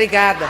Obrigada.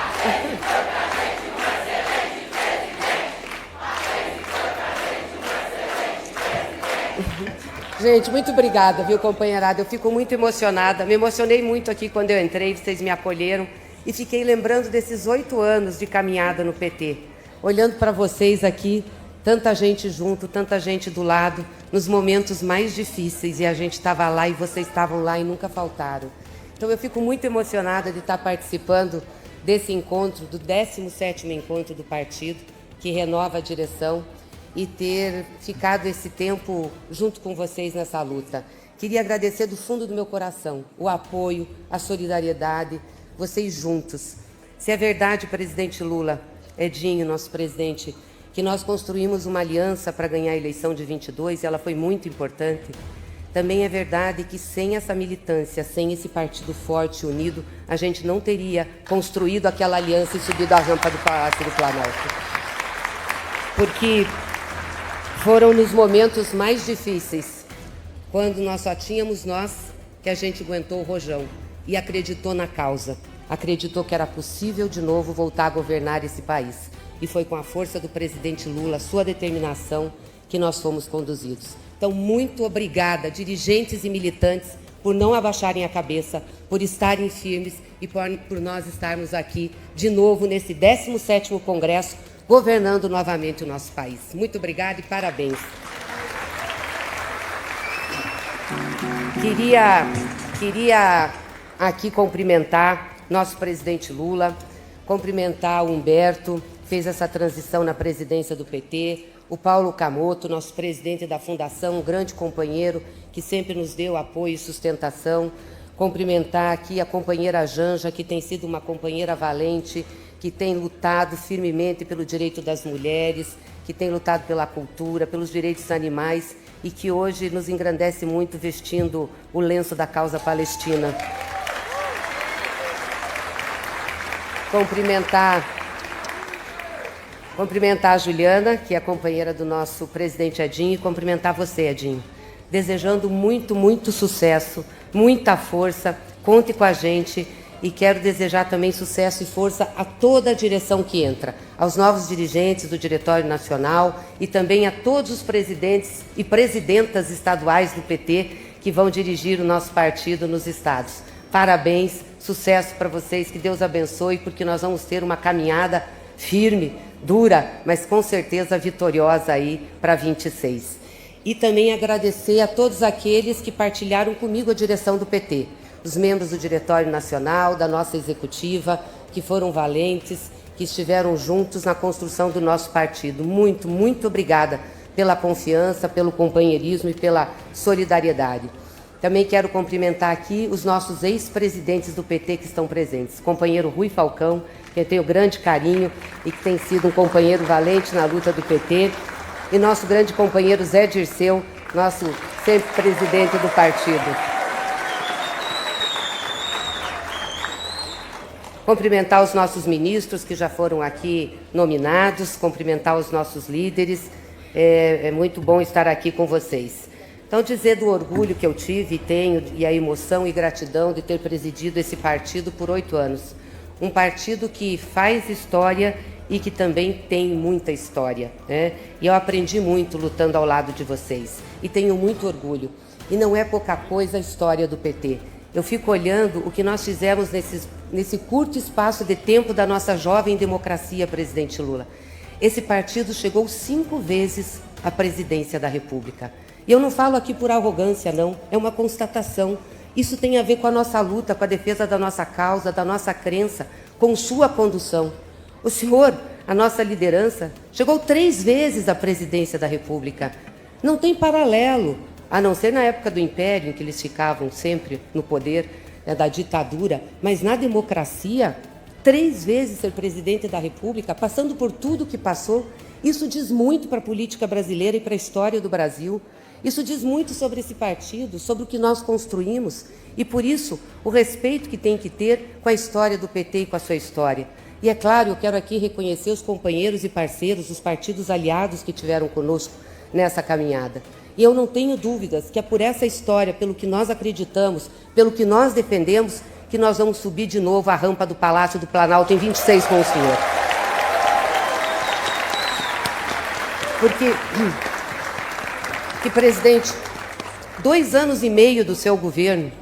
Gente, muito obrigada, viu, companheirada? Eu fico muito emocionada. Me emocionei muito aqui quando eu entrei, vocês me acolheram. E fiquei lembrando desses 8 anos de caminhada no PT. Olhando para vocês aqui, tanta gente junto, tanta gente do lado, nos momentos mais difíceis. E a gente estava lá e vocês estavam lá e nunca faltaram. Então eu fico muito emocionada de estar participando desse encontro, do 17º encontro do partido, que renova a direção, e ter ficado esse tempo junto com vocês nessa luta. Queria agradecer do fundo do meu coração o apoio, a solidariedade, vocês juntos. Se é verdade, presidente Lula, Edinho, nosso presidente, que nós construímos uma aliança para ganhar a eleição de 22, e ela foi muito importante, também é verdade que sem essa militância, sem esse partido forte, unido, a gente não teria construído aquela aliança e subido a rampa do Palácio do Planalto. Porque foram nos momentos mais difíceis, quando nós só tínhamos nós, que a gente aguentou o rojão e acreditou na causa. Acreditou que era possível de novo voltar a governar esse país. E foi com a força do presidente Lula, sua determinação, que nós fomos conduzidos. Então, muito obrigada, dirigentes e militantes, por não abaixarem a cabeça, por estarem firmes e por nós estarmos aqui de novo nesse 17º Congresso, governando novamente o nosso país. Muito obrigada e parabéns. Queria aqui cumprimentar nosso presidente Lula, cumprimentar o Humberto, que fez essa transição na presidência do PT, o Paulo Camoto, nosso presidente da Fundação, um grande companheiro que sempre nos deu apoio e sustentação. Cumprimentar aqui a companheira Janja, que tem sido uma companheira valente, que tem lutado firmemente pelo direito das mulheres, que tem lutado pela cultura, pelos direitos dos animais e que hoje nos engrandece muito vestindo o lenço da causa palestina. Cumprimentar a Juliana, que é companheira do nosso presidente Edinho, e cumprimentar você, Edinho, desejando muito, muito sucesso, muita força, conte com a gente. E quero desejar também sucesso e força a toda a direção que entra, aos novos dirigentes do Diretório Nacional e também a todos os presidentes e presidentas estaduais do PT que vão dirigir o nosso partido nos estados. Parabéns, sucesso para vocês, que Deus abençoe, porque nós vamos ter uma caminhada firme, dura, mas com certeza vitoriosa aí para 26. E também agradecer a todos aqueles que partilharam comigo a direção do PT. Os membros do Diretório Nacional, da nossa executiva, que foram valentes, que estiveram juntos na construção do nosso partido. Muito, muito obrigada pela confiança, pelo companheirismo e pela solidariedade. Também quero cumprimentar aqui os nossos ex-presidentes do PT que estão presentes. Companheiro Rui Falcão, que eu tenho grande carinho e que tem sido um companheiro valente na luta do PT. E nosso grande companheiro Zé Dirceu, nosso sempre presidente do partido. Cumprimentar os nossos ministros que já foram aqui nominados, cumprimentar os nossos líderes. É muito bom estar aqui com vocês. Então, dizer do orgulho que eu tive e tenho, e a emoção e gratidão de ter presidido esse partido por 8 anos. Um partido que faz história e que também tem muita história, né? E eu aprendi muito lutando ao lado de vocês. E tenho muito orgulho. E não é pouca coisa a história do PT. Eu fico olhando o que nós fizemos nesse curto espaço de tempo da nossa jovem democracia, presidente Lula. Esse partido chegou 5 vezes à presidência da República. E eu não falo aqui por arrogância, não. É uma constatação. Isso tem a ver com a nossa luta, com a defesa da nossa causa, da nossa crença, com sua condução. O senhor, a nossa liderança, chegou 3 vezes à presidência da República. Não tem paralelo. A não ser na época do Império, em que eles ficavam sempre no poder da ditadura, mas na democracia, 3 vezes ser presidente da República, passando por tudo que passou, isso diz muito para a política brasileira e para a história do Brasil. Isso diz muito sobre esse partido, sobre o que nós construímos, e por isso o respeito que tem que ter com a história do PT e com a sua história. E é claro, eu quero aqui reconhecer os companheiros e parceiros, os partidos aliados que tiveram conosco nessa caminhada. E eu não tenho dúvidas que é por essa história, pelo que nós acreditamos, pelo que nós defendemos, que nós vamos subir de novo a rampa do Palácio do Planalto em 26 com o senhor. Porque, presidente, 2 anos e meio do seu governo,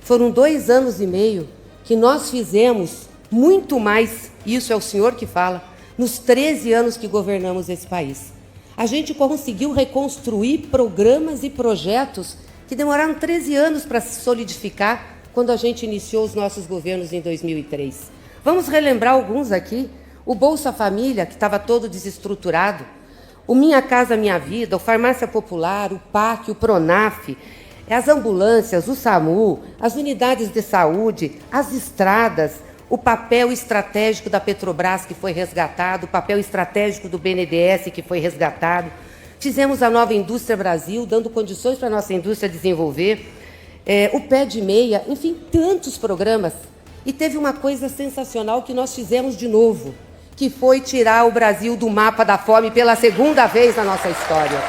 foram 2 anos e meio que nós fizemos muito mais, isso é o senhor que fala, nos 13 anos que governamos esse país. A gente conseguiu reconstruir programas e projetos que demoraram 13 anos para se solidificar quando a gente iniciou os nossos governos em 2003. Vamos relembrar alguns aqui. O Bolsa Família, que estava todo desestruturado, o Minha Casa Minha Vida, o Farmácia Popular, o PAC, o PRONAF, as ambulâncias, o SAMU, as unidades de saúde, as estradas, o papel estratégico da Petrobras, que foi resgatado, o papel estratégico do BNDES, que foi resgatado. Fizemos a Nova Indústria Brasil, dando condições para a nossa indústria desenvolver, o Pé de Meia, enfim, tantos programas. E teve uma coisa sensacional que nós fizemos de novo, que foi tirar o Brasil do mapa da fome pela 2ª vez na nossa história.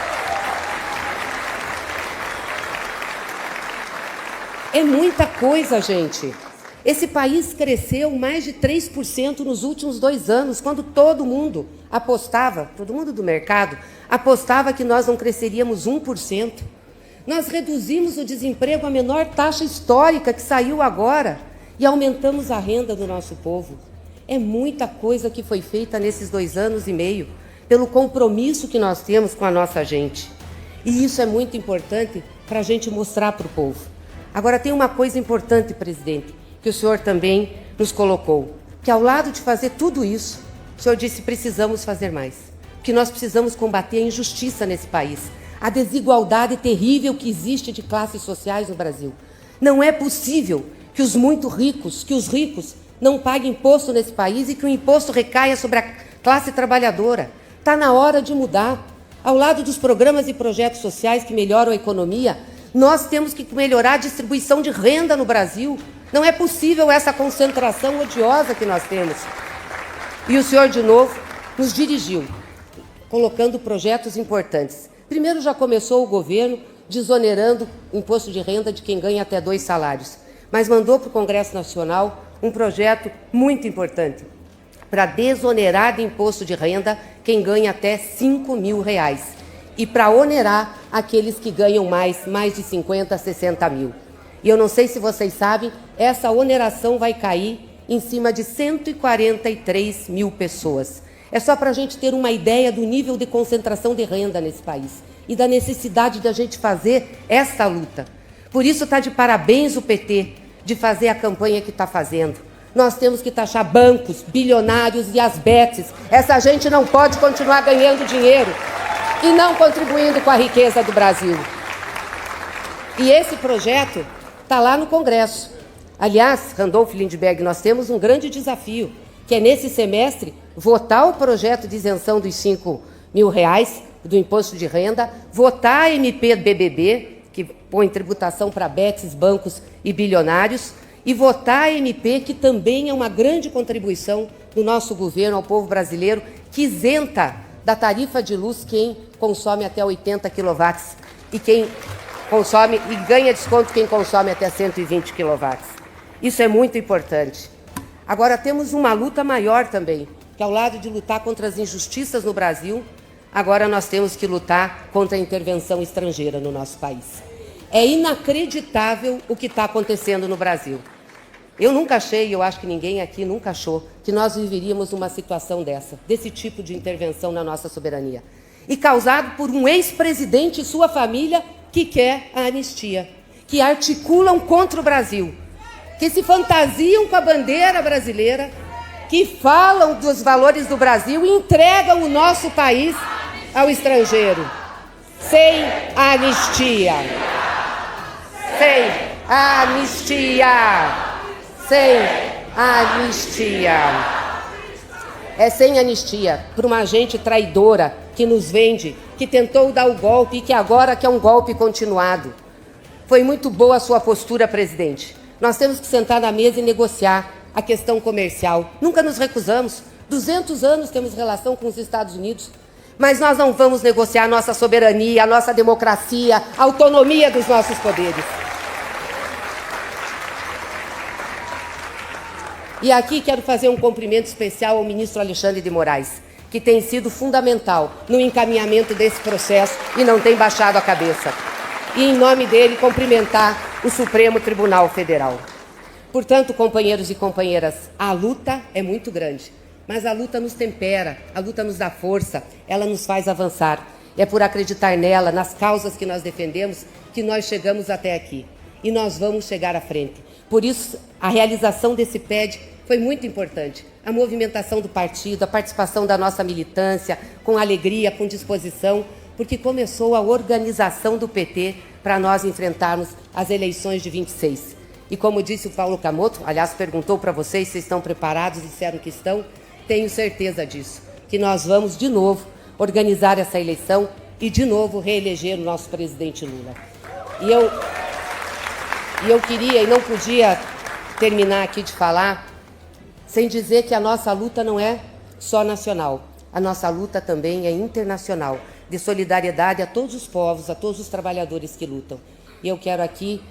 É muita coisa, gente. Esse país cresceu mais de 3% nos últimos 2 anos, quando todo mundo apostava, todo mundo do mercado, apostava que nós não cresceríamos 1%. Nós reduzimos o desemprego à menor taxa histórica que saiu agora e aumentamos a renda do nosso povo. É muita coisa que foi feita nesses 2 anos e meio, pelo compromisso que nós temos com a nossa gente. E isso é muito importante para a gente mostrar para o povo. Agora, tem uma coisa importante, presidente, que o senhor também nos colocou, que ao lado de fazer tudo isso, o senhor disse: precisamos fazer mais, que nós precisamos combater a injustiça nesse país, a desigualdade terrível que existe de classes sociais no Brasil. Não é possível que os muito ricos, que os ricos não paguem imposto nesse país e que o imposto recaia sobre a classe trabalhadora. Está na hora de mudar. Ao lado dos programas e projetos sociais que melhoram a economia, nós temos que melhorar a distribuição de renda no Brasil. Não é possível essa concentração odiosa que nós temos. E o senhor, de novo, nos dirigiu, colocando projetos importantes. Primeiro, já começou o governo desonerando o imposto de renda de quem ganha até 2 salários, mas mandou para o Congresso Nacional um projeto muito importante para desonerar de imposto de renda quem ganha até R$5.000 e para onerar aqueles que ganham mais de 50, 60 mil. E eu não sei se vocês sabem, essa oneração vai cair em cima de 143 mil pessoas. É só para a gente ter uma ideia do nível de concentração de renda nesse país e da necessidade de a gente fazer essa luta. Por isso está de parabéns o PT de fazer a campanha que está fazendo. Nós temos que taxar bancos, bilionários e as bets. Essa gente não pode continuar ganhando dinheiro e não contribuindo com a riqueza do Brasil. E esse projeto está lá no Congresso. Aliás, Randolph Lindbergh, nós temos um grande desafio, que é nesse semestre votar o projeto de isenção dos R$5.000 do imposto de renda, votar a MP do BBB, que põe tributação para bets, bancos e bilionários, e votar a MP, que também é uma grande contribuição do nosso governo ao povo brasileiro, que isenta da tarifa de luz quem consome até 80 kW e quem consome e ganha desconto quem consome até 120 kW. Isso é muito importante. Agora temos uma luta maior também, que ao lado de lutar contra as injustiças no Brasil, agora nós temos que lutar contra a intervenção estrangeira no nosso país. É inacreditável o que está acontecendo no Brasil. Eu nunca achei, eu acho que ninguém aqui nunca achou, que nós viveríamos uma situação desse tipo de intervenção na nossa soberania. E causado por um ex-presidente e sua família que quer a anistia, que articulam contra o Brasil, que se fantasiam com a bandeira brasileira, que falam dos valores do Brasil e entregam o nosso país ao estrangeiro. Sem anistia. Sem anistia. Sem anistia. É sem anistia para uma gente traidora que nos vende, que tentou dar o golpe e que agora quer um golpe continuado. Foi muito boa a sua postura, presidente. Nós temos que sentar na mesa e negociar a questão comercial. Nunca nos recusamos. 200 anos temos relação com os Estados Unidos. Mas nós não vamos negociar a nossa soberania, a nossa democracia, a autonomia dos nossos poderes. E aqui quero fazer um cumprimento especial ao ministro Alexandre de Moraes, que tem sido fundamental no encaminhamento desse processo e não tem baixado a cabeça. E, em nome dele, cumprimentar o Supremo Tribunal Federal. Portanto, companheiros e companheiras, a luta é muito grande, mas a luta nos tempera, a luta nos dá força, ela nos faz avançar. É por acreditar nela, nas causas que nós defendemos, que nós chegamos até aqui. E nós vamos chegar à frente. Por isso, a realização desse PED foi muito importante. A movimentação do partido, a participação da nossa militância, com alegria, com disposição, porque começou a organização do PT para nós enfrentarmos as eleições de 26. E como disse o Paulo Camoto, aliás, perguntou para vocês se estão preparados, disseram que estão, tenho certeza disso, que nós vamos de novo organizar essa eleição e de novo reeleger o nosso presidente Lula. E eu queria e não podia terminar aqui de falar sem dizer que a nossa luta não é só nacional. A nossa luta também é internacional, de solidariedade a todos os povos, a todos os trabalhadores que lutam. E eu quero aqui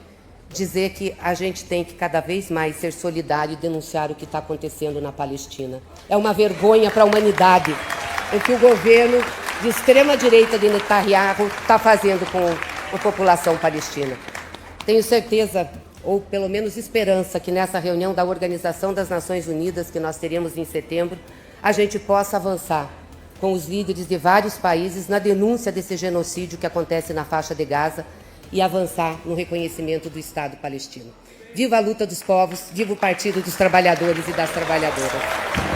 dizer que a gente tem que cada vez mais ser solidário e denunciar o que está acontecendo na Palestina. É uma vergonha para a humanidade o que o governo de extrema-direita de Netanyahu está fazendo com a população palestina. Tenho certeza, ou pelo menos esperança, que nessa reunião da Organização das Nações Unidas, que nós teremos em setembro, a gente possa avançar com os líderes de vários países na denúncia desse genocídio que acontece na faixa de Gaza e avançar no reconhecimento do Estado palestino. Viva a luta dos povos, viva o Partido dos Trabalhadores e das Trabalhadoras.